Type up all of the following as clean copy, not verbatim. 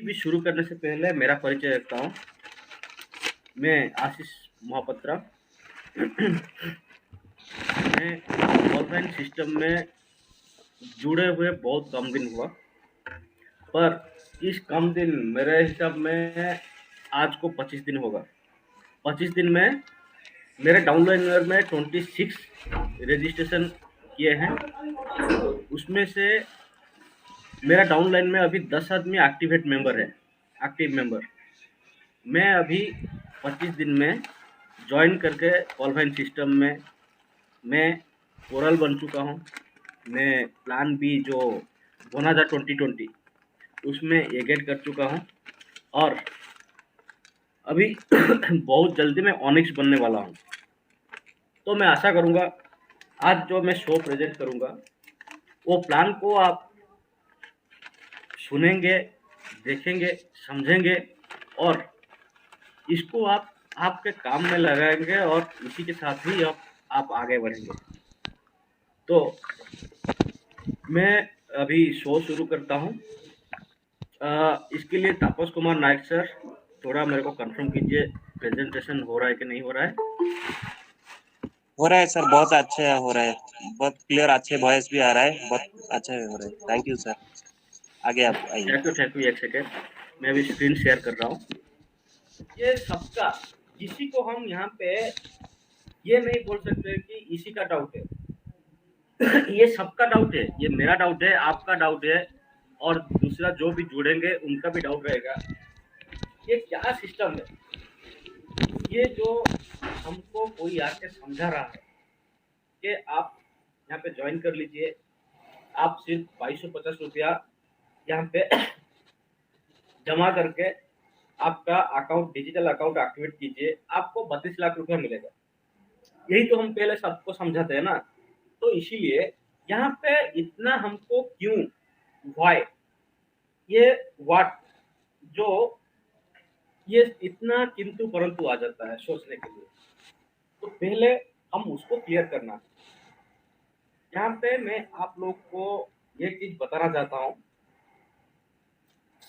भी शुरू करने से पहले मेरा परिचय रखता हूँ। मैं आशीष महापात्रा। मैं ऑनलाइन सिस्टम में जुड़े हुए बहुत कम दिन हुआ, पर इस कम दिन मेरे हिसाब में आज को 25 दिन होगा। 25 दिन में मेरे डाउनलाइनर में 26 रजिस्ट्रेशन किए हैं। उसमें से मेरा डाउनलाइन में अभी 10 आदमी एक्टिवेट मेंबर है, एक्टिव मेंबर। मैं अभी 25 दिन में ज्वाइन करके ऑनलाइन सिस्टम में मैं कोरल बन चुका हूँ। मैं प्लान बी जो बना था 2020 उसमें एगेट कर चुका हूँ, और अभी बहुत जल्दी मैं ऑनिक्स बनने वाला हूँ। तो मैं आशा करूँगा आज जो मैं शो प्रेजेंट करूँगा वो प्लान को आप सुनेंगे, देखेंगे, समझेंगे और इसको आप आपके काम में लगाएंगे और इसी के साथ ही आप आगे बढ़ेंगे। तो मैं अभी शो शुरू करता हूँ। इसके लिए तापस कुमार नायक सर थोड़ा मेरे को कंफर्म कीजिए प्रेजेंटेशन हो रहा है कि नहीं हो रहा है। हो रहा है सर, बहुत अच्छा हो रहा है, बहुत क्लियर, अच्छे वॉइस भी आ रहा है, बहुत अच्छा हो रहा है। थैंक यू सर, आगे आप आइए। Thank you. एक सेकेंड, मैं अभी स्क्रीन शेयर कर रहा हूँ। ये सबका, किसी को हम यहाँ पे ये नहीं बोल सकते कि इसी का डाउट है। ये सबका डाउट है, ये मेरा डाउट है, आपका डाउट है, और दूसरा जो भी जुड़ेंगे उनका भी डाउट रहेगा। ये क्या सिस्टम है, ये जो हमको कोई आके समझा रहा है कि आप यहाँ पे ज्वाइन कर लीजिए, आप सिर्फ 2250 रुपया यहाँ पे जमा करके आपका अकाउंट, डिजिटल अकाउंट एक्टिवेट कीजिए, आपको 32 लाख रुपया मिलेगा। यही तो हम पहले सबको समझाते हैं ना। तो इसीलिए यहाँ पे इतना हमको क्यों, व्हाई, ये व्हाट, जो ये इतना किंतु परंतु आ जाता है सोचने के लिए, तो पहले हम उसको क्लियर करना है। यहाँ पे मैं आप लोग को ये चीज बताना चाहता हूँ,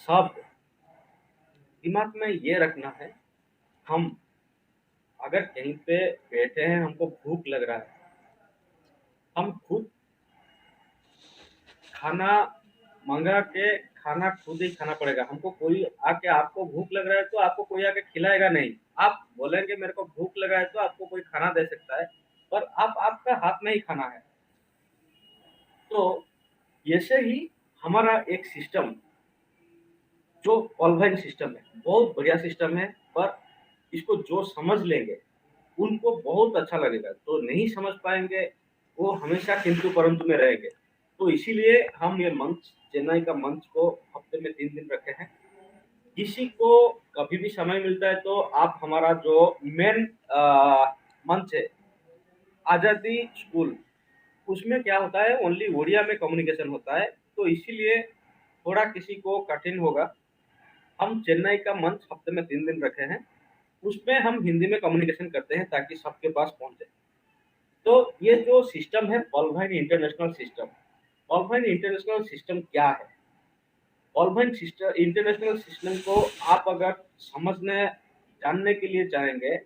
सब दिमाग में ये रखना है, हम अगर कहीं पे बैठे हैं, हमको भूख लग रहा है, हम खुद खाना मंगा के खाना खुद ही खाना पड़ेगा। हमको कोई आके, आपको भूख लग रहा है तो आपको कोई आके खिलाएगा नहीं। आप बोलेंगे मेरे को भूख लगा है तो आपको कोई खाना दे सकता है, पर आपका हाथ में ही खाना है। तो ऐसे ही हमारा एक सिस्टम जो ऑनलाइन सिस्टम है, बहुत बढ़िया सिस्टम है, पर इसको जो समझ लेंगे उनको बहुत अच्छा लगेगा, तो नहीं समझ पाएंगे वो हमेशा किंतु परंतु में रहेंगे। तो इसीलिए हम ये मंच, चेन्नई का मंच को हफ्ते में 3 दिन रखे हैं। किसी को कभी भी समय मिलता है तो आप हमारा जो मेन मंच है आजादी स्कूल, उसमें क्या होता है, ओनली ओडिया में कम्युनिकेशन होता है, तो इसीलिए थोड़ा किसी को कठिन होगा। हम चेन्नई का मंच हफ्ते में 3 दिन रखे हैं, उसमें हम हिंदी में कम्युनिकेशन करते हैं ताकि सबके पास पहुंचे। तो ये जो सिस्टम है online international system, online international system क्या है? ऑलवाइन सिस्टम, इंटरनेशनल सिस्टम को आप अगर समझने जानने के लिए चाहेंगे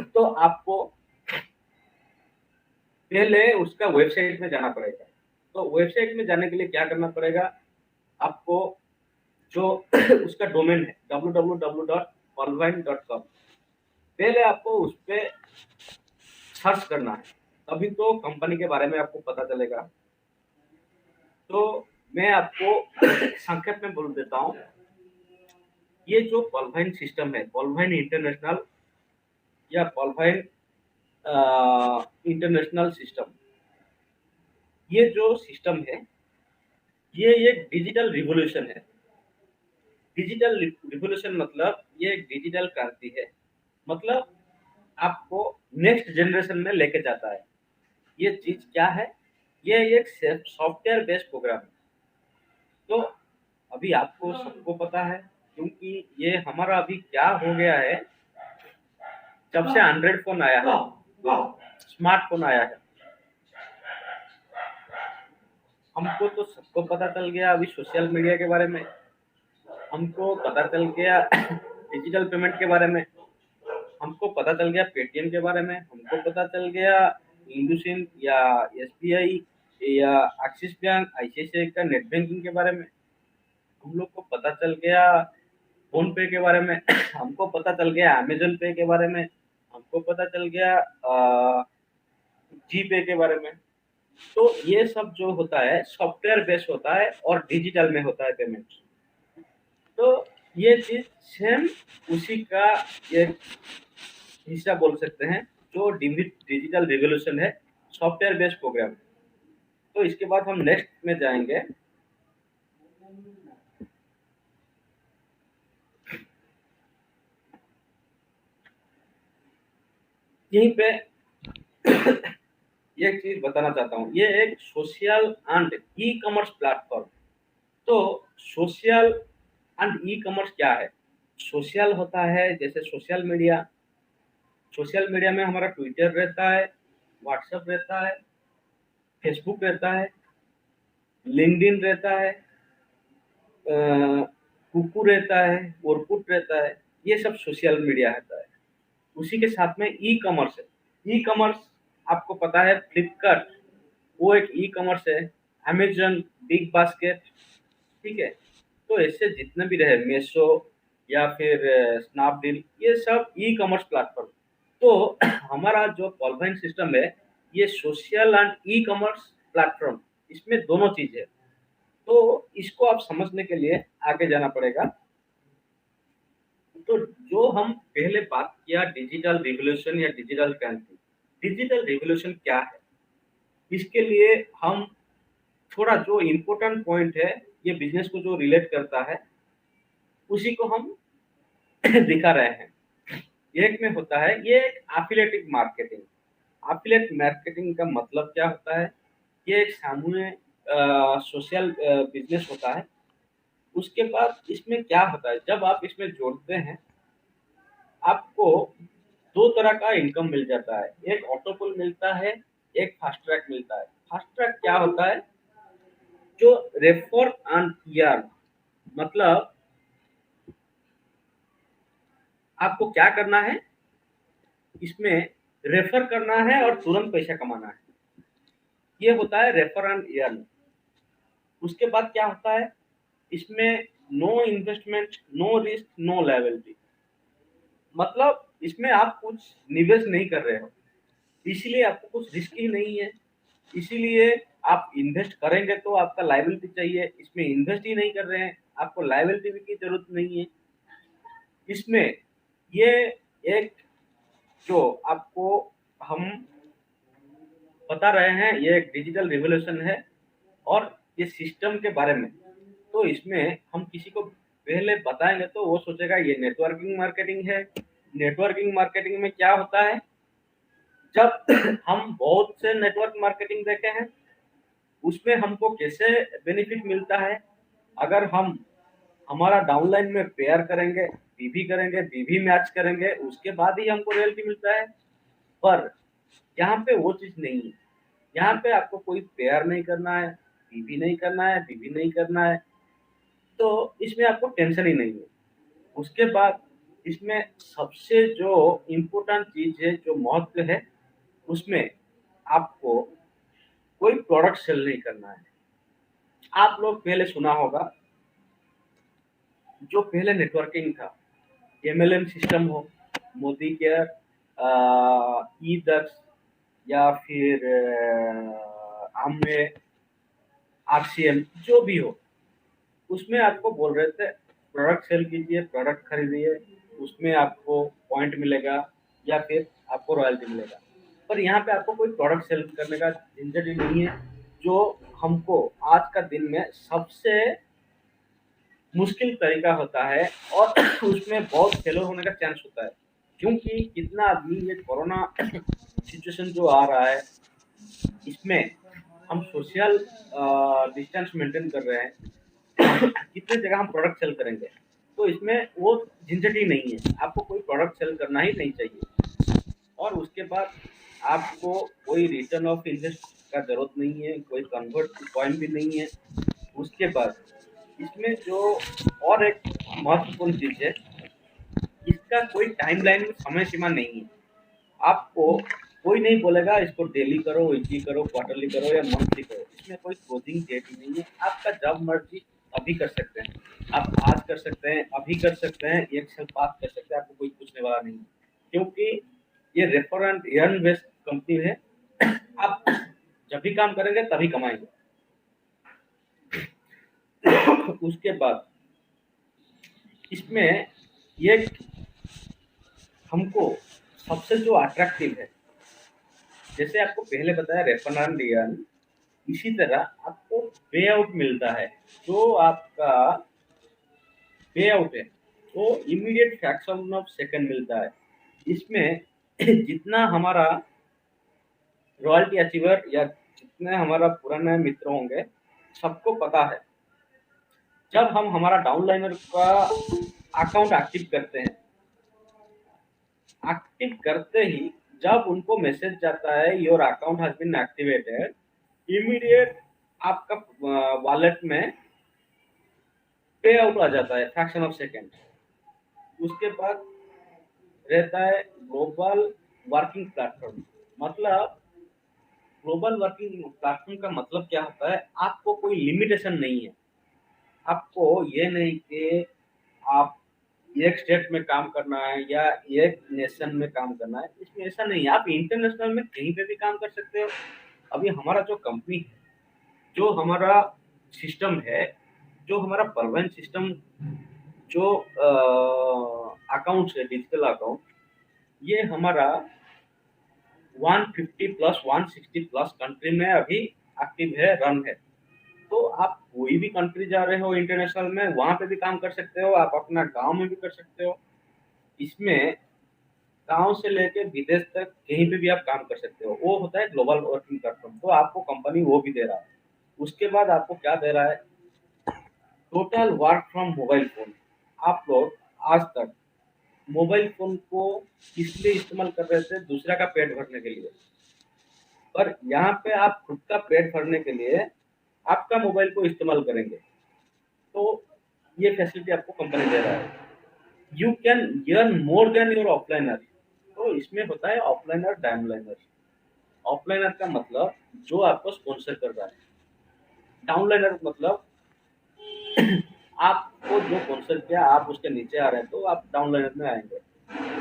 तो आपको पहले उसका वेबसाइट में जाना पड़ेगा। तो वेबसाइट में जाने के लिए क्या करना पड़ेगा आपको, जो उसका डोमेन है www.allwine.com, पहले आपको उस पर सर्च करना है, तभी तो कंपनी के बारे में आपको पता चलेगा। तो मैं आपको संक्षेप में बोल देता हूँ, ये जो ऑलवाइन सिस्टम है, ऑलवाइन इंटरनेशनल या ऑलवाइन इंटरनेशनल सिस्टम, ये जो सिस्टम है ये एक डिजिटल रिवॉल्यूशन है। डिजिटल रिवॉल्यूशन मतलब ये एक डिजिटल क्रांति है, मतलब आपको नेक्स्ट जनरेशन में लेके जाता है। ये चीज क्या है, ये एक सॉफ्टवेयर बेस्ड प्रोग्राम है। तो अभी आपको सबको पता है, क्योंकि ये हमारा अभी क्या हो गया है, जब से एंड्रॉइड फोन आया है, स्मार्टफोन आया है, हमको तो सबको पता चल गया अभी सोशल मीडिया के बारे में। हमको पता चल गया डिजिटल पेमेंट के बारे में, हमको पता चल गया पेटीएम के बारे में, हमको पता चल गया इंडसइंड या एसबीआई या एक्सिस बैंक, आईसीआईसीआई का नेट बैंकिंग के बारे में, हम लोग को पता चल गया फोन पे के बारे में, हमको पता चल गया अमेजन पे के बारे में, हमको पता चल गया जी पे के बारे में। तो ये सब जो होता है सॉफ्टवेयर बेस्ड होता है और डिजिटल में होता है पेमेंट। तो ये चीज सेम उसी का एक हिस्सा बोल सकते हैं जो डिजिटल रिवोल्यूशन है, सॉफ्टवेयर बेस्ड प्रोग्राम। तो इसके बाद हम नेक्स्ट में जाएंगे। यहीं पे एक चीज बताना चाहता हूँ, ये एक social and e commerce platform. तो सोशल एंड ई कॉमर्स क्या है? सोशल होता है जैसे सोशल मीडिया, सोशल मीडिया में हमारा ट्विटर रहता है, व्हाट्सएप रहता है, फेसबुक रहता है, लिंक्डइन रहता है, कुकू रहता है, ओरकुट रहता है। ये सब सोशल मीडिया रहता है। उसी के साथ में ई कॉमर्स है। ई कॉमर्स आपको पता है फ्लिपकार्ट, वो एक ई कॉमर्स है। अमेजन, बिग बास्केट, ठीक है। तो ऐसे जितने भी रहे, मेशो या फिर स्नैपडील, ये सब ई कॉमर्स प्लेटफॉर्म। तो हमारा जो कॉलबाइन सिस्टम है ये social and e commerce platform, इसमें दोनों चीज है। तो इसको आप समझने के लिए आगे जाना पड़ेगा। तो जो हम पहले बात किया डिजिटल रिवोल्यूशन या डिजिटल क्रांति, डिजिटल रिवोल्यूशन क्या है, इसके लिए हम थोड़ा जो इम्पोर्टेंट पॉइंट है, ये बिजनेस को जो रिलेट करता है उसी को हम दिखा रहे हैं। एक में होता है ये एक एफिलिएटिव मार्केटिंग। एफिलिएट मार्केटिंग का मतलब क्या होता है? ये एक सामूहिक सोशल बिजनेस होता है। उसके बाद इसमें क्या होता है, जब आप इसमें जोड़ते हैं आपको दो तरह का इनकम मिल जाता है। एक ऑटो पुल मिलता है, एक फास्ट ट्रैक मिलता है। फास्ट ट्रैक क्या होता है? जो रेफर एंड ईयर, मतलब आपको क्या करना है, इसमें रेफर करना है और तुरंत पैसा कमाना है। ये होता है रेफर एंड ईयर। उसके बाद क्या होता है, इसमें no investment, no risk, no liability. मतलब इसमें आप कुछ निवेश नहीं कर रहे हो, इसीलिए आपको कुछ रिस्क ही नहीं है। इसीलिए आप इन्वेस्ट करेंगे तो आपका लायबिलिटी चाहिए, इसमें इन्वेस्ट ही नहीं कर रहे हैं, आपको लायबिलिटी की जरूरत नहीं है। इसमें ये एक जो आपको हम बता रहे हैं, ये एक डिजिटल रिवोल्यूशन है और ये सिस्टम के बारे में। तो इसमें हम किसी को पहले बताएंगे तो वो सोचेगा ये नेटवर्किंग मार्केटिंग है। नेटवर्किंग मार्केटिंग में क्या होता है, जब हम बहुत से नेटवर्क मार्केटिंग देखे हैं, उसमें हमको कैसे बेनिफिट मिलता है। अगर हम हमारा डाउनलाइन में पेयर करेंगे, पीवी करेंगे, पीवी मैच करेंगे, उसके बाद ही हमको रॉयल्टी मिलता है। पर यहाँ पे वो चीज नहीं है। यहाँ पे आपको कोई पेयर नहीं करना है, पीवी नहीं करना है, पीवी नहीं करना है, तो इसमें आपको टेंशन ही नहीं है। उसके बाद इसमें सबसे जो इम्पोर्टेंट चीज है, जो महत्व है, उसमें आपको कोई प्रोडक्ट सेल नहीं करना है। आप लोग पहले सुना होगा, जो पहले नेटवर्किंग था, एमएलएम सिस्टम हो, मोदी केयर, ई दक्ष, या फिर आमवे, आरसीएम, जो भी हो, उसमें आपको बोल रहे थे प्रोडक्ट सेल कीजिए, प्रोडक्ट खरीदिए, उसमें आपको पॉइंट मिलेगा या फिर आपको रॉयल्टी मिलेगा। पर यहाँ पे आपको कोई प्रोडक्ट सेल करने का झंझट ही नहीं है, जो हमको आज का दिन में सबसे मुश्किल तरीका होता है और उसमें बहुत फेलर होने का चांस होता है। क्योंकि कितना आदमी, ये कोरोना सिचुएशन जो आ रहा है, इसमें हम सोशल डिस्टेंस मेंटेन कर रहे हैं, कितने जगह हम प्रोडक्ट सेल करेंगे, तो इसमें वो झंझट ही नहीं है, आपको कोई प्रोडक्ट सेल करना ही नहीं चाहिए। और उसके बाद आपको कोई रिटर्न ऑफ इन्वेस्ट का जरूरत नहीं है, कोई कन्वर्ट पॉइंट भी नहीं है। उसके बाद इसमें जो और एक महत्वपूर्ण चीज़ है, इसका कोई टाइमलाइन समय सीमा नहीं है। आपको कोई नहीं बोलेगा इसको डेली करो, वीकली करो, क्वार्टरली करो या मंथली करो। इसमें कोई क्लोजिंग डेट नहीं है। आपका जब मर्जी अभी कर सकते हैं। आप आज कर सकते हैं, अभी कर सकते हैं, 1 साल बाद कर सकते हैं, आपको कोई पूछने वाला नहीं है। क्योंकि ये refer and earn based company है। आप जब भी काम करेंगे तभी कमाएंगे। उसके बाद इसमें ये हमको सबसे जो अट्रैक्टिव है, जैसे आपको पहले बताया रेफर एंड अर्न, इसी तरह आपको पे आउट मिलता है। जो आपका पे आउट है वो इमीडिएट फ्रैक्शन ऑफ सेकंड मिलता है। इसमें जितना हमारा रॉयल्टी अचीवर या जितने हमारा पुराने मित्र होंगे, सबको पता है जब हम हमारा डाउनलाइनर का अकाउंट एक्टिव करते हैं, एक्टिव करते ही जब उनको मैसेज जाता है your account has been activated, immediate आपका वॉलेट में पे आउट आ जाता है फ्रैक्शन ऑफ सेकेंड। उसके बाद रहता है ग्लोबल वर्किंग प्लेटफॉर्म। मतलब ग्लोबल वर्किंग प्लेटफॉर्म का मतलब क्या होता है, आपको कोई लिमिटेशन नहीं है। आपको ये नहीं कि आप एक स्टेट में काम करना है या एक नेशन में काम करना है, इसमें ऐसा नहीं है। आप इंटरनेशनल में कहीं पे भी काम कर सकते हो। अभी हमारा जो कंपनी है, जो हमारा सिस्टम है, जो हमारा परमानेंट सिस्टम, जो अकाउंट्स है, डिजिटल अकाउंट, ये हमारा 150 प्लस 160 प्लस कंट्री में अभी एक्टिव है, रन है। तो आप कोई भी कंट्री जा रहे हो इंटरनेशनल में, वहां पे भी काम कर सकते हो, आप अपना गांव में भी कर सकते हो। इसमें गांव से लेके विदेश तक कहीं पे भी आप काम कर सकते हो। वो होता है ग्लोबल वर्किंग प्लेटफॉर्म। तो आपको कंपनी वो भी दे रहा है। उसके बाद आपको क्या दे रहा है, total work from mobile phone. आप लोग आज तक मोबाइल फोन को इसलिए इस्तेमाल कर रहे थे दूसरा का पेट भरने के लिए, पर यहाँ पे आप खुद का पेट भरने के लिए आपका मोबाइल को इस्तेमाल करेंगे। तो ये फैसिलिटी आपको कंपनी दे रहा है। You can earn more than your offliner. तो इसमें होता है ऑफलाइनर, डाउनलाइनर। ऑफलाइनर का मतलब जो आपको स्पॉन्सर कर रहा है। डाउनलाइनर मतलब आपको जो स्पॉन्सर किया, आप उसके नीचे आ रहे हैं तो आप डाउनलाइनर में आएंगे।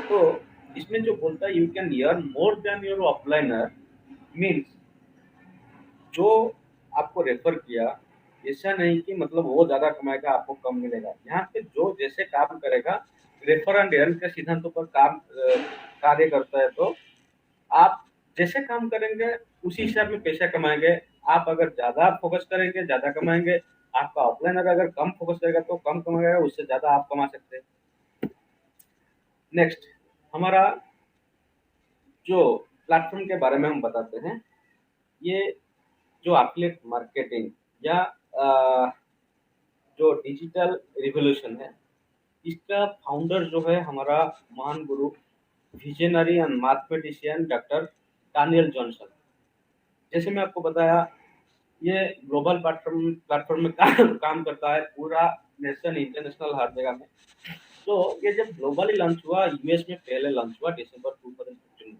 तो इसमें जो बोलता है you can earn more than your offliner, means जो आपको रेफर किया, ऐसा नहीं कि मतलब वो ज्यादा कमाएगा आपको कम मिलेगा। यहाँ पे जो जैसे काम करेगा, रेफर एंड अर्न के सिद्धांतों पर काम कार्य करता है। तो आप जैसे काम करेंगे उसी हिसाब में पैसा कमाएंगे। आप अगर ज्यादा फोकस करेंगे ज्यादा कमाएंगे। आपका ऑफलाइनर अगर कम फोकस करेगा तो कम कमाएगा, उससे ज्यादा आप कमा सकते हैं। नेक्स्ट, हमारा जो प्लेटफॉर्म के बारे में हम बताते हैं, ये जो एफिलिएट मार्केटिंग या जो डिजिटल रिवॉल्यूशन है, इसका फाउंडर जो है हमारा महान गुरु, visionary and mathematician doctor Daniel Johnson. जैसे मैं आपको बताया, ये ग्लोबल प्लेटफॉर्म प्लेटफॉर्म में काम करता है, पूरा नेशन इंटरनेशनल हर जगह में। तो ये जब ग्लोबली लॉन्च हुआ, यूएस में पहले लॉन्च हुआ दिसंबर 2015 में।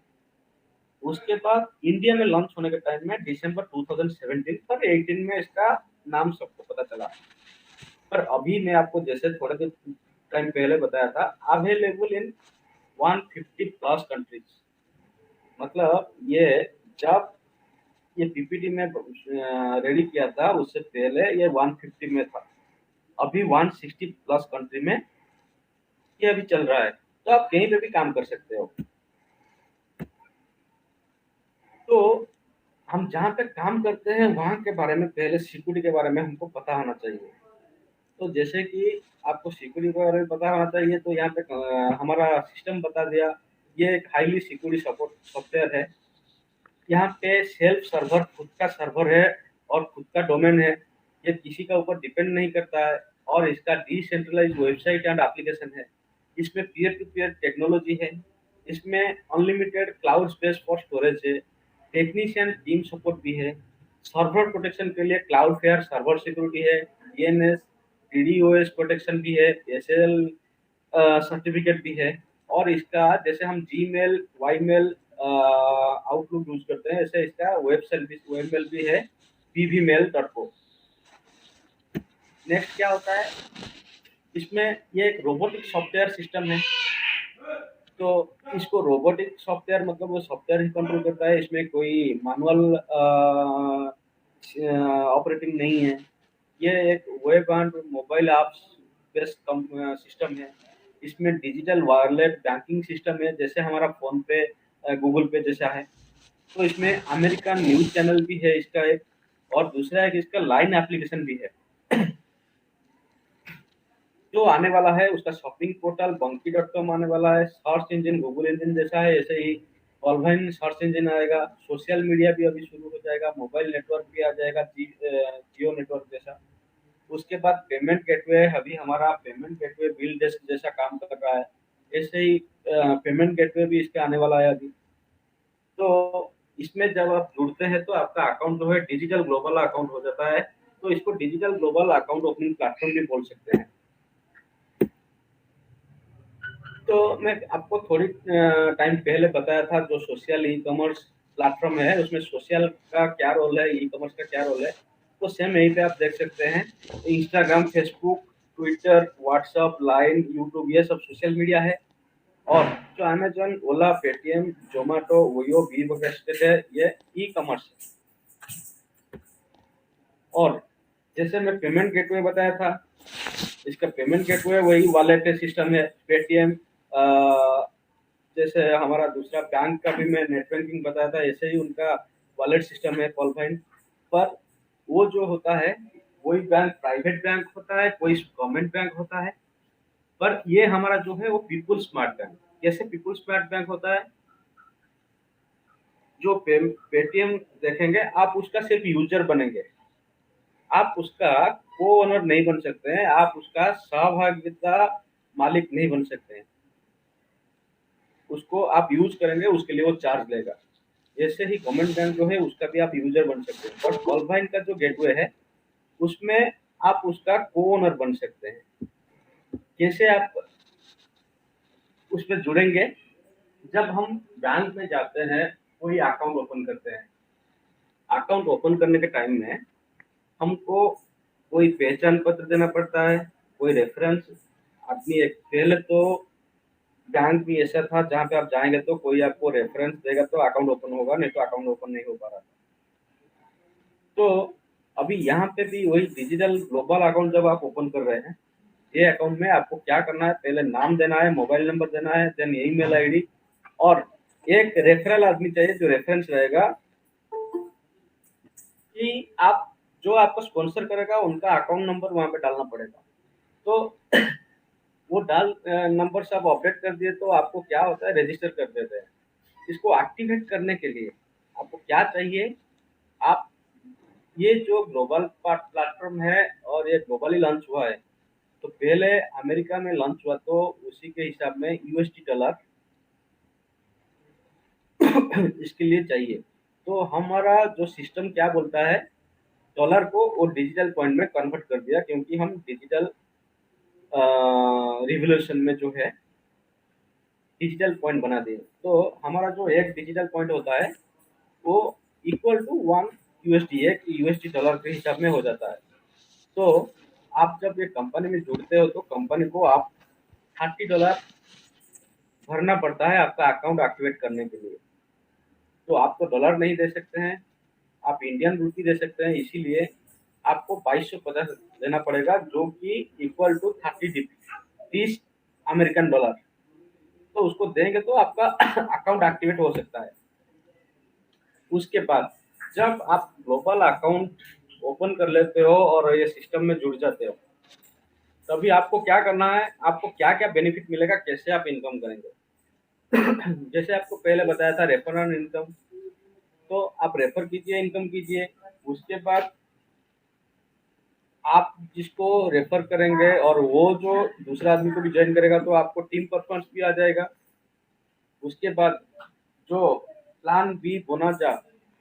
उसके बाद इंडिया में लॉन्च होने के टाइम में दिसंबर 2017 पर 18 में इसका नाम सबको पता चला। पर अभी मैं आपको जैसे थोड़े देर टाइम पहले बताया था, अवेलेबल इन 150 प्लस कंट्रीज। मतलब ये जब ये पीपीटी में रेडी किया था उससे पहले ये 150 में था। अभी 160 प्लस कंट्री में ये अभी चल रहा है। तो आप कहीं पे भी काम कर सकते हो। तो हम जहाँ पे काम करते हैं वहाँ के बारे में, पहले सिक्योरिटी के बारे में हमको पता होना चाहिए। तो जैसे कि आपको सिक्योरिटी के बारे में पता होना चाहिए, तो यहाँ पे हमारा सिस्टम बता दिया। ये एक हाईली सिक्योरिटी सपोर्ट सॉफ्टवेयर है। यहाँ पे सेल्फ सर्वर, खुद का सर्वर है और खुद का डोमेन है। ये किसी का ऊपर डिपेंड नहीं करता है। और इसका डिसेंट्रलाइज वेबसाइट एंड एप्लीकेशन है। इसमें पीयर टू पीयर टेक्नोलॉजी है। इसमें unlimited cloud space for storage है। टेक्नीशियन टीम सपोर्ट भी है। सर्वर प्रोटेक्शन के लिए क्लाउड फेयर सर्वर सिक्योरिटी है, डीएनएस, DDoS प्रोटेक्शन भी है, SSL सर्टिफिकेट भी है। और इसका जैसे हम जीमेल, वाईमेल, आउटलुक यूज करते हैं, ऐसे इसका वेब सर्विस वेबमेल भी है, pvmail.com। नेक्स्ट क्या होता है, इसमें ये एक रोबोटिक सॉफ्टवेयर सिस्टम है। तो इसको रोबोटिक सॉफ्टवेयर मतलब वो सॉफ्टवेयर ही कंट्रोल करता है, इसमें कोई मैनुअल ऑपरेटिंग नहीं है। ये एक web and mobile apps based system है। इसमें डिजिटल वॉलेट बैंकिंग सिस्टम है, जैसे हमारा फोन पे, गूगल पे जैसा है। तो इसमें अमेरिकन न्यूज चैनल भी है इसका एक, और दूसरा है कि इसका लाइन एप्लीकेशन भी है। जो आने वाला है उसका शॉपिंग पोर्टल बंकी.com आने वाला है। सर्च इंजन गूगल इंजन जैसा है, ऐसे ही ऑनलाइन सर्च इंजन आएगा। सोशल मीडिया भी अभी शुरू हो जाएगा, मोबाइल नेटवर्क भी आ जाएगा, जियो नेटवर्क जैसा। उसके बाद पेमेंट गेटवे, अभी हमारा पेमेंट गेटवे बिल डेस्क जैसा काम कर रहा है, ऐसे ही पेमेंट गेटवे भी इसके आने वाला है अभी। तो इसमें जब आप जुड़ते हैं तो आपका अकाउंट जो है डिजिटल ग्लोबल अकाउंट हो जाता है। तो इसको digital global account opening platform भी बोल सकते हैं। तो मैं आपको थोड़ी टाइम पहले बताया था, जो सोशल ई कॉमर्स प्लेटफॉर्म है उसमें सोशल का क्या रोल है, ई कॉमर्स का क्या रोल है। तो सेम यहीं पे आप देख सकते हैं, Instagram, Facebook, Twitter, WhatsApp, Line, YouTube, ये सब सोशल मीडिया है। और जो अमेजन, ओला, पेटीएम, जोमेटो, वोयो, वी है, ये ई कॉमर्स है। और जैसे मैं पेमेंट गेटवे बताया था, इसका पेमेंट गेटवे वही वॉलेट सिस्टम है। पेटीएम, जैसे हमारा दूसरा बैंक का भी मैं नेट बैंकिंग बताया था, ऐसे ही उनका वॉलेट सिस्टम है कॉलफाइन। पर वो जो होता है, कोई बैंक प्राइवेट बैंक होता है, कोई गवर्नमेंट बैंक होता है। पर ये हमारा जो है वो पीपुल स्मार्ट बैंक। कैसे पीपुल स्मार्ट बैंक होता है, जो पेटीएम देखेंगे आप उसका सिर्फ यूजर बनेंगे, आप उसका को ओनर नहीं बन सकते हैं, आप उसका सहभागिता मालिक नहीं बन सकते हैं। उसको आप यूज करेंगे, उसके लिए वो चार्ज लेगा। ऐसे ही गवर्नमेंट बैंक जो है उसका भी आप यूजर बन सकते हैं। बट कॉलफाइन का जो गेटवे है उसमें आप उसका को ओनर बन सकते हैं। कैसे आप उसमें जुड़ेंगे, जब हम बैंक में जाते हैं, कोई अकाउंट ओपन करते हैं, अकाउंट ओपन करने के टाइम में हमको कोई पहचान पत्र देना पड़ता है, कोई रेफरेंस। आदमी एक पहले तो बैंक भी ऐसा था जहाँ पे आप जाएंगे तो कोई आपको रेफरेंस देगा तो अकाउंट ओपन होगा, नहीं तो अकाउंट ओपन नहीं हो पा रहा था। तो अभी यहाँ पे भी वही डिजिटल ग्लोबल अकाउंट जब आप ओपन कर रहे हैं, ये अकाउंट में आपको क्या करना है, पहले नाम देना है, मोबाइल नंबर देना है, देन ईमेल आईडी, और एक रेफरल आदमी चाहिए जो रेफरेंस रहेगा, कि आप जो आपको स्पॉन्सर करेगा उनका अकाउंट नंबर वहां पे डालना पड़ेगा। तो वो नंबर सब अपडेट कर दिए तो आपको क्या होता है, रजिस्टर कर देते हैं। इसको एक्टिवेट करने के लिए आपको क्या चाहिए, आप ये जो ग्लोबल प्लेटफॉर्म है और ये ग्लोबली लॉन्च हुआ है, तो पहले अमेरिका में लॉन्च हुआ तो उसी के हिसाब में यूएसडी डॉलर इसके लिए चाहिए। तो हमारा जो सिस्टम क्या बोलता है, डॉलर को वो डिजिटल पॉइंट में कन्वर्ट कर दिया, क्योंकि हम डिजिटल रिवोल्यूशन में जो है डिजिटल पॉइंट बना दिए। तो हमारा जो एक डिजिटल पॉइंट होता है वो इक्वल टू 1 USD, एक यूएसडी डॉलर के हिसाब में हो जाता है। तो आप जब ये कंपनी में जुड़ते हो तो कंपनी को आप $30 भरना पड़ता है आपका अकाउंट एक्टिवेट करने के लिए। तो आप तो डॉलर नहीं दे सकते हैं, आप इंडियन रुपी दे सकते हैं, इसीलिए आपको 2250 देना पड़ेगा, जो कि इक्वल टू 30 अमेरिकन डॉलर। तो उसको देंगे तो आपका अकाउंट एक्टिवेट हो सकता है। उसके बाद जब आप ग्लोबल अकाउंट ओपन कर लेते हो और ये सिस्टम में जुड़ जाते हो, तभी आपको क्या करना है, आपको क्या क्या बेनिफिट मिलेगा, कैसे आप इनकम करेंगे। जैसे आपको पहले बताया था रेफर एंड इनकम, तो आप रेफर कीजिए, इनकम कीजिए। उसके बाद आप जिसको रेफर करेंगे और वो जो दूसरा आदमी को भी ज्वाइन करेगा तो आपको टीम परफॉर्मेंस भी आ जाएगा। उसके बाद जो प्लान बी बोनाजा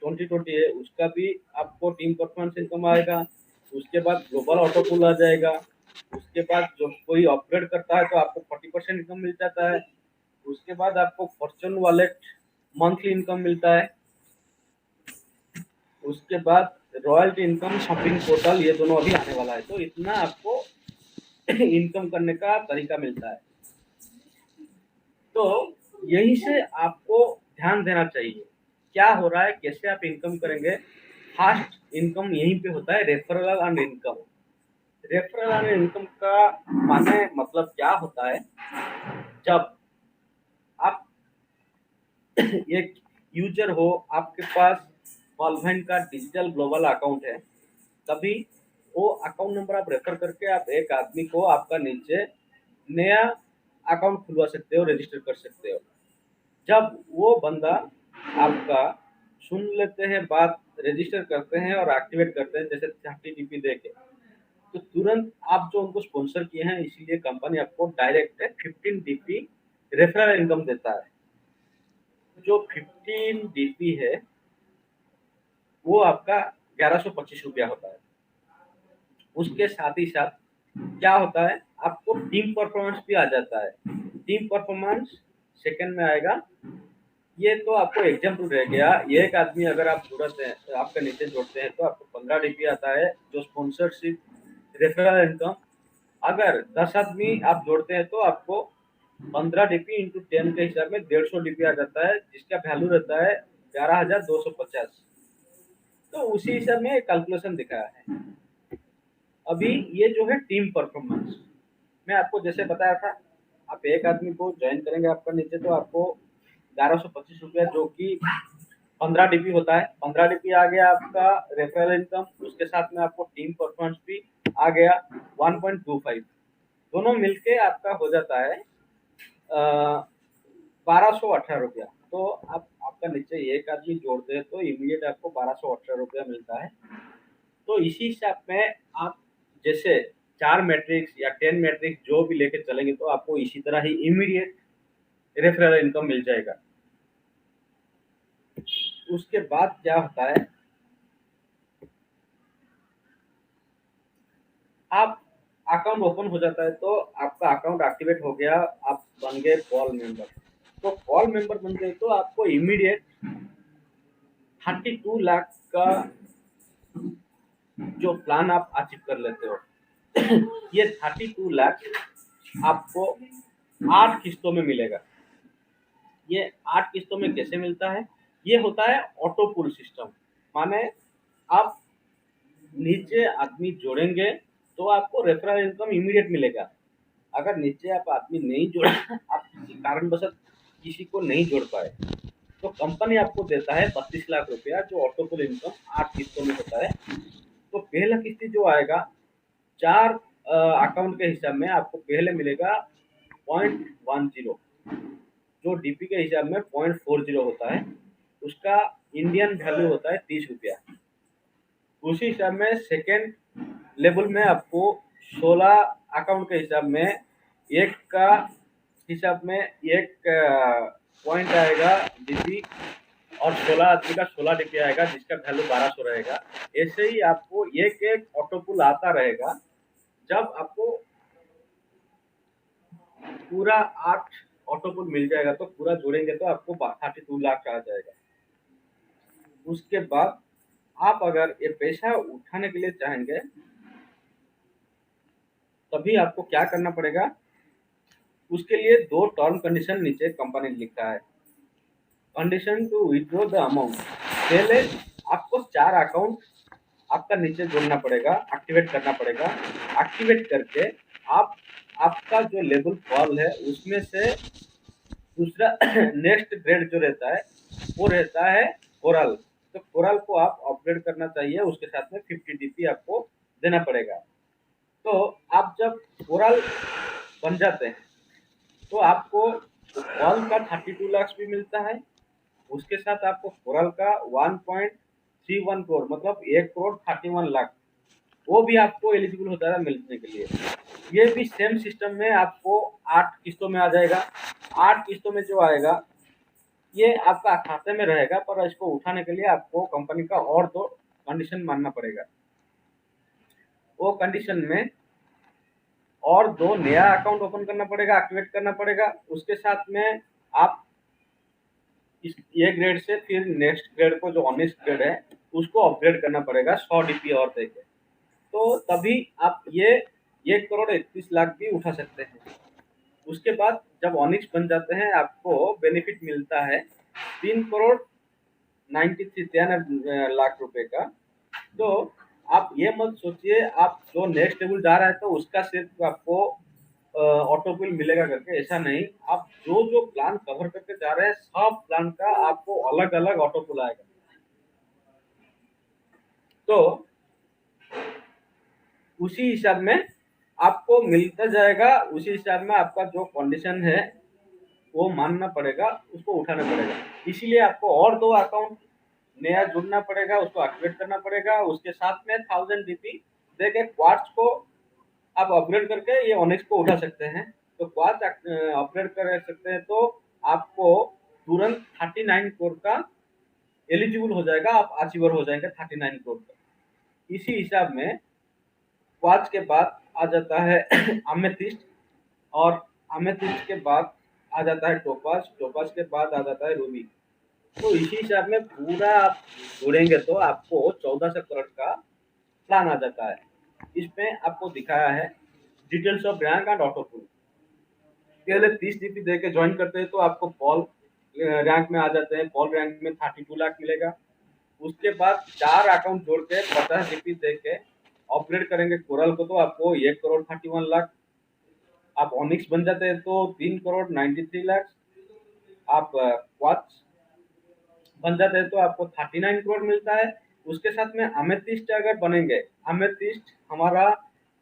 2020 है उसका भी आपको टीम परफॉर्मेंस इनकम आएगा। उसके बाद ग्लोबल ऑटो पूल आ जाएगा। उसके बाद जो कोई अपग्रेड करता है तो आपको 40% इनकम मिल जाता है। उसके बाद आपको फॉर्चून वॉलेट मंथली इनकम मिलता है। उसके बाद रॉयल्टी इनकम, शॉपिंग पोर्टल, ये दोनों अभी आने वाला है। तो इतना आपको इनकम करने का तरीका मिलता है। तो यही से आपको ध्यान देना चाहिए क्या हो रहा है, कैसे आप इनकम करेंगे। फास्ट इनकम यहीं पे होता है, referral and income. Referral and income का माने मतलब क्या होता है, जब आप एक यूजर हो, आपके पास सॉल्वेंट का डिजिटल ग्लोबल अकाउंट है, तभी वो अकाउंट नंबर आप रेफर करके आप एक आदमी को आपका नीचे नया अकाउंट खुलवा सकते हो, रजिस्टर कर सकते हो। जब वो बंदा आपका सुन लेते हैं बात, रजिस्टर करते हैं और एक्टिवेट करते हैं, जैसे 30 DP दे के, तो तुरंत आप जो उनको स्पॉन्सर किए हैं, इसीलिए कंपनी आपको डायरेक्ट 15 DP रेफरल इनकम देता है। जो 15 DP है वो आपका 1125 रुपया होता है। उसके साथ ही साथ क्या होता है, आपको टीम परफॉर्मेंस भी आ जाता है। टीम परफॉर्मेंस सेकंड में आएगा। ये तो आपको एग्जाम्पल रह गया। ये एक आदमी अगर आप जोड़ते हैं तो आपके नीचे जोड़ते हैं तो आपको 15 DP आता है, जो स्पॉन्सरशिप रेफरल इनकम। अगर 10 आदमी आप जोड़ते हैं तो आपको 15 DP इंटू 10 के हिसाब में 150 DP आ जाता है, जिसका वैल्यू रहता है 11,250। तो उसी हिसाब में कैलकुलेशन दिखाया है। अभी ये जो है टीम परफॉर्मेंस, मैं आपको जैसे बताया था, आप एक आदमी को ज्वाइन करेंगे आपका नीचे तो आपको 1125 रुपया, जो कि 15 DP होता है। 15 DP आ गया आपका रेफरल इनकम, उसके साथ में आपको टीम परफॉर्मेंस भी आ गया 1.25। दोनों मिलके आपका हो जाता है 1218 रुपया। तो आप आपका नीचे एक आदमी जोड़ते हैं तो इमीडिएट आपको 1218 रुपया मिलता है। तो इसी हिसाब में आप जैसे 4 मैट्रिक्स या 10 मैट्रिक्स जो भी लेके चलेंगे तो आपको इसी तरह ही इमीडिएट रेफरल इनकम मिल जाएगा। उसके बाद क्या होता है, आप अकाउंट ओपन हो जाता है तो आपका अकाउंट एक्टिवेट हो गया, आप बन गए कॉल मेंबर। तो कॉल मेंबर बन गए तो आपको इमीडिएट 32 लाख का जो प्लान आप अचीव कर लेते हो। ये 32 लाख आपको 8 किस्तों में मिलेगा। ये 8 किस्तों में कैसे मिलता है, ये होता है ऑटो पुल सिस्टम। माने आप नीचे आदमी जोड़ेंगे तो आपको रेफरल इनकम इमीडिएट मिलेगा। अगर नीचे आप आदमी नहीं जोड़ आप किसी कारणवश किसी को नहीं जोड़ पाए तो कंपनी आपको देता है 32 लाख रुपया, जो ऑटो पुल इनकम 8 किस्तों में होता है। तो पहला किस्ती जो आएगा 4 अकाउंट के हिसाब में आपको पहले मिलेगा 0.10, जो डीपी के हिसाब में 0.40 होता है। उसका इंडियन वैल्यू होता है 30 रुपया। उसी हिसाब में सेकेंड लेवल में आपको 16 अकाउंट के हिसाब में एक का हिसाब में एक पॉइंट आएगा डीपी, और 16 आदमी का 16 DP आएगा, जिसका वैल्यू 1200 रहेगा। ऐसे ही आपको एक एक ऑटोपुल आता रहेगा। जब आपको पूरा 8 ऑटोपुल मिल जाएगा तो पूरा जोड़ेंगे तो आपको 32 लाख आ जाएगा। उसके बाद आप अगर ये पैसा उठाने के लिए चाहेंगे तभी आपको क्या करना पड़ेगा, उसके लिए 2 टर्म कंडीशन नीचे कंपनी ने लिखा है। Condition to withdraw the amount, पहले आपको 4 अकाउंट आपका नीचे जोड़ना पड़ेगा, एक्टिवेट करना पड़ेगा। एक्टिवेट करके आप आपका जो लेवल कॉल है उसमें से दूसरा नेक्स्ट ग्रेड जो रहता है वो रहता है कोरल। तो कोरल को आप अपग्रेड करना चाहिए, उसके साथ में 50 DP आपको देना पड़ेगा। तो आप जब कोरल बन जाते हैं तो आपको कॉल का 32 लाख भी मिलता है, उसके साथ आपको कोरल का 1.31 करोड़ मतलब 1,31,00,000 वो भी आपको एलिजिबल होता है मिलने के लिए। ये भी सेम सिस्टम में आपको 8 किस्तों में आ जाएगा। 8 किस्तों में जो आएगा ये आपका खाते में रहेगा, पर इसको उठाने के लिए आपको कंपनी का और 2 कंडीशन मानना पड़ेगा। वो कंडीशन में और 2 नया अकाउंट ओपन करना पड़ेगा, एक्टिवेट करना पड़ेगा। उसके साथ में आप इस ये ग्रेड से फिर नेक्स्ट ग्रेड को, जो ऑनेस्ट ग्रेड है, उसको अपग्रेड करना पड़ेगा 100 डीपी और देके। तो तभी आप ये 1,31,00,000 भी उठा सकते हैं। उसके बाद जब ऑनिक्स बन जाते हैं, आपको बेनिफिट मिलता है 3,93,93 लाख रुपए का। तो आप ये मत सोचिए आप जो नेक्स्ट टेबल जा रहा है तो उसका सिर्फ आपको ऑटो बिल मिलेगा करके, ऐसा नहीं। आप जो जो प्लान कवर करके जा रहे हैं, सब प्लान का आपको अलग अलग ऑटो बिल आएगा। तो उसी हिसाब में आपको मिलता जाएगा, उसी हिसाब में आपका जो कंडीशन है वो मानना पड़ेगा, उसको उठाना पड़ेगा। इसीलिए आपको और 2 अकाउंट नया जुड़ना पड़ेगा, उसको एक्टिवेट करना पड़ेगा। उसके साथ में 1000 डीपी देके क्वार्ट्ज को आप अपग्रेड करके ये ऑनेक्स को उठा सकते हैं। तो क्वार्ट्ज अपग्रेड कर सकते हैं तो आपको तुरंत 39 करोड़ का एलिजिबल हो जाएगा, आप अचीवर हो जाएंगे 39 करोड़ का। इसी हिसाब में क्वार्ट्ज के बाद आ जाता है अमेथिस्ट, और अमेथिस्ट के बाद आ जाता है टोपाज, टोपाज के बाद आ जाता है रूबी। तो इसी हिसाब में पूरा आप जोड़ेंगे तो आपको 1400 करोड़ का प्लान आ जाता है। इसमें आपको दिखाया है details of rank and auto pull. पहले 30 डीपी दे के ज्वाइन करते हैं तो आपको पॉल रैंक में आ जाते हैं, पॉल रैंक में 32 लाख मिलेगा। उसके बाद 4 अकाउंट जोड़ के 50 डीपी दे के अपग्रेड करेंगे कोरल को तो आपको 1,31,00,000। आप ऑनिक्स बन जाते हैं तो 3,93,00,000। आप क्वार्ट्ज बन जाते हैं तो आपको 39 करोड़ मिलता है। उसके साथ में अमेथिस्ट अगर बनेंगे, अमेथिस्ट हमारा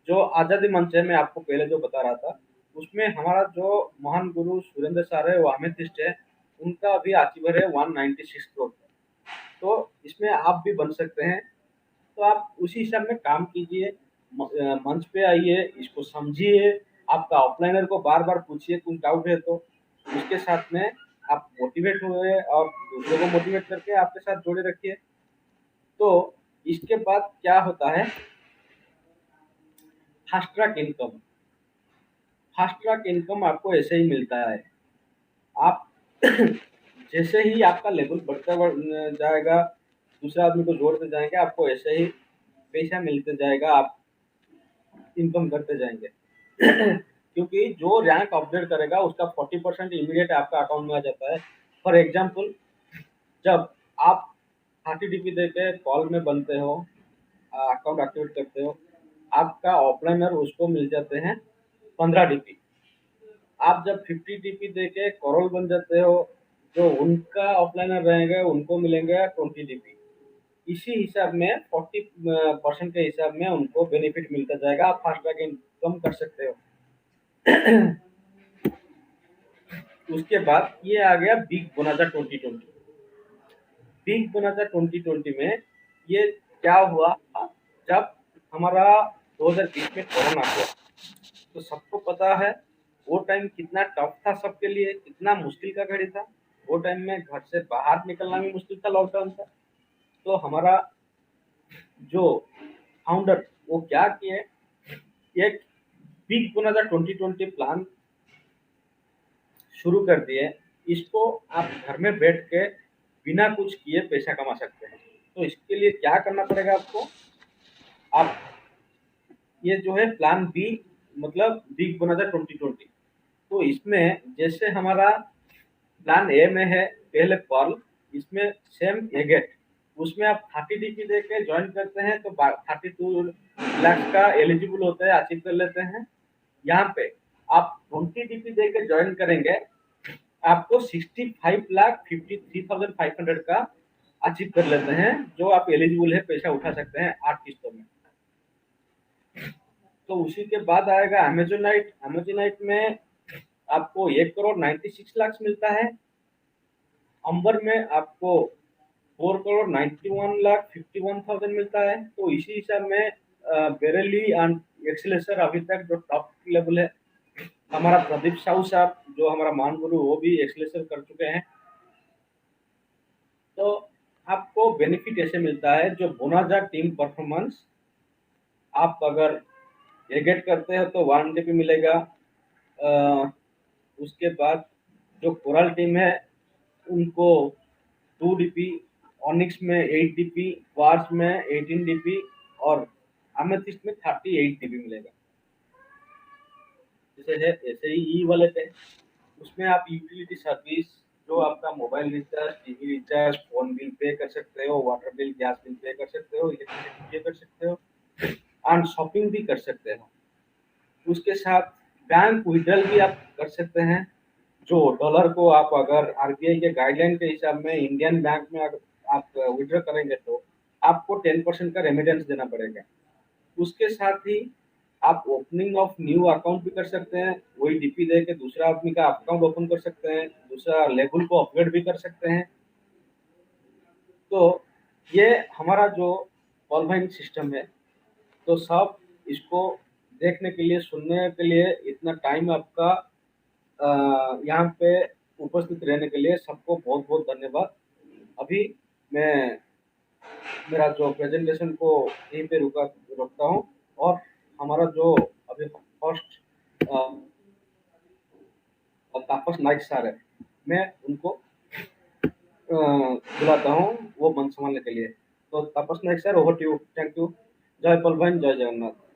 जो आज़ादी मंच है, मैं आपको पहले जो बता रहा था, उसमें हमारा जो महान गुरु सुरेंद्र सर है वो अमेथिस्ट है, उनका अभी अचीवर है 196 करोड़। तो इसमें आप भी बन सकते हैं। तो आप उसी हिसाब में काम कीजिए, मंच पे आइए, इसको समझिए, आपका ऑफलाइनर को बार बार पूछिए कुछ डाउट है तो। उसके साथ में आप मोटिवेट हुए और दूसरों को मोटिवेट करके आपके साथ जोड़े रखिए। तो इसके बाद क्या होता है, fast track income. Fast track income आपको ऐसे ही मिलता है। आप जैसे ही आपका लेवल बढ़ता जाएगा, दूसरे आदमी को जोड़ते जाएंगे, आपको ऐसे ही पैसा मिलते जाएगा, आप इनकम करते जाएंगे। क्योंकि जो रैंक अपडेट करेगा उसका 40% इमीडिएट आपका अकाउंट में आ जाता है। फॉर एग्जाम्पल, जब आप 30 डीपी दे के कॉल में बनते हो, अकाउंट एक्टिवेट करते हो, आपका ऑफलाइनर उसको मिल जाते हैं 15 डीपी। आप जब 50 डीपी दे के कॉरल बन जाते हो, जो उनका ऑफलाइनर रहेंगे उनको मिलेंगे 20 डीपी। इसी हिसाब में 40% के हिसाब में उनको बेनिफिट मिलता जाएगा, आप फास्ट ट्रैक इनकम कर सकते हो। उसके बाद ये आ गया बिग बोनाजा 2020। बिग बोनाजा 2020 में ये क्या हुआ, जब हमारा 2020 में कोरोना हुआ, तो सबको पता है वो टाइम कितना टफ था सबके लिए, कितना मुश्किल का घड़ी था। वो टाइम में घर से बाहर निकलना भी मुश्किल था, लॉकडाउन था। तो हमारा जो फाउंडर वो क्या किए, एक बिग बोनाजा 2020 प्लान शुरू कर दिए। इसको आप घर में बैठ के बिना कुछ किए पैसा कमा सकते हैं। तो इसके लिए क्या करना पड़ेगा आपको, आप ये जो है प्लान बी, मतलब बिग बोनाजा 2020, तो इसमें जैसे हमारा प्लान ए में है पहले पर्ल, इसमें सेम एगेट, उसमें आप 30 डीपी दे के ज्वाइन करते हैं तो 32 लाख का एलिजिबल होते हैं, अचीव कर लेते हैं। यहाँ पे आप 20 डीपी दे के ज्वाइन करेंगे, आपको 65,53,500 का अचीव कर लेते हैं, जो आप एलिजिबल है, पैसा उठा सकते हैं 8 किस्तों में। तो उसी के बाद आएगा अमेजोनाइट। अमेजोनाइट में आपको 1,96,00,000 मिलता है। अंबर में आपको 4,91,51,000 मिलता है। तो इसी हिसाब में बेरेली एंड एक्सेलेसर अभी तक जो टॉप लेवल है, हमारा प्रदीप साहू साहब जो हमारा मान गुरु, वो भी एक्सेलेसर कर चुके हैं। तो आपको बेनिफिट ऐसे मिलता है, जो बोनाजा टीम परफॉर्मेंस आप अगर ये गेट करते हैं तो 1 DP मिलेगा। उसके बाद जो कोरल टीम है उनको 2 DP, ऑनिक्स में 8 DP, क्वार्ट्ज में 18 DP और अमेथिस्ट में 38 DP मिलेगा। जैसे है ऐसे ही ई वॉलेट है, उसमें आप यूटिलिटी सर्विस जो आपका mobile recharge, TV recharge, phone bill pay कर सकते हो, water bill, gas bill pay कर सकते हो, इलेक्ट्रिसिटी पे कर सकते हो एंड शॉपिंग भी कर सकते हो। उसके साथ बैंक विड्रॉल भी आप कर सकते हैं। जो डॉलर को आप अगर आरबीआई के गाइडलाइन के हिसाब में इंडियन बैंक में अगर आप विड्रॉ करेंगे तो आपको 10% का रेमिटेंस देना पड़ेगा। उसके साथ ही आप ओपनिंग ऑफ न्यू अकाउंट भी कर सकते हैं, वही डीपी दे के दूसरा आदमी का अकाउंट ओपन कर सकते हैं, दूसरा लेवल को अपग्रेड भी कर सकते हैं। तो ये हमारा जो ऑनलाइन सिस्टम है, तो सब इसको देखने के लिए, सुनने के लिए, इतना टाइम आपका यहाँ पे उपस्थित रहने के लिए सबको बहुत बहुत धन्यवाद। अभी मैं मेरा जो प्रेजेंटेशन को यहीं पे रोकता हूँ और हमारा जो अभी फर्स्ट तापस नाइक सर है, मैं उनको बुलाता हूँ वो मंच संभालने के लिए। तो Tapas Naik sir, over to you. Thank you. Jay Pal भाई, जय जगन्नाथ।